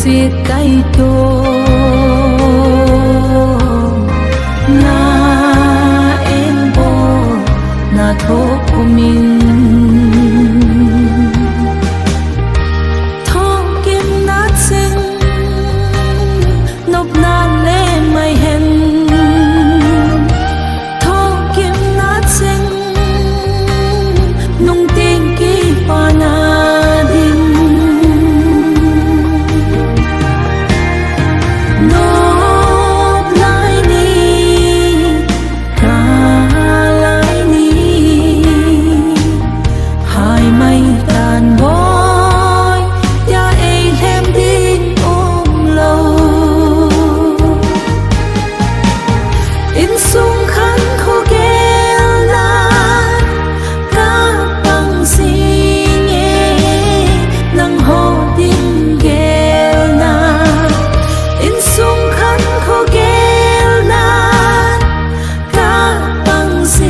việc tay tô na em bồ na thô của mình thô kim nát sinh nộp nàn lê mây hèn thô kim nát sinh nung tin kỳ pa na din nộp lại ni cả lại ni hai mây tàn bói ya ấy hem tin ôm lâu in sung khăn khô kêu lan ca bằng si nghe nang hồ tin kêu na in sung khăn khô kêu lan ca bằng si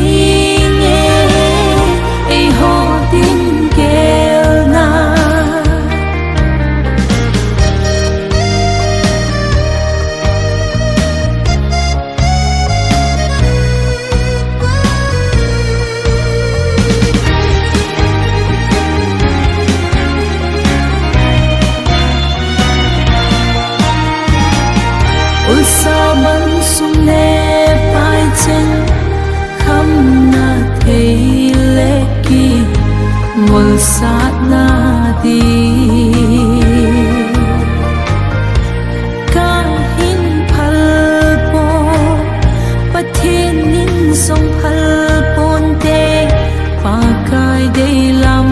nghe ấy hồ tin kêu na ul sa ban sum ne pai chen kham na thei le ki mul sat na di ka hin phal po pathin nin song phal pon te pa kai dei lam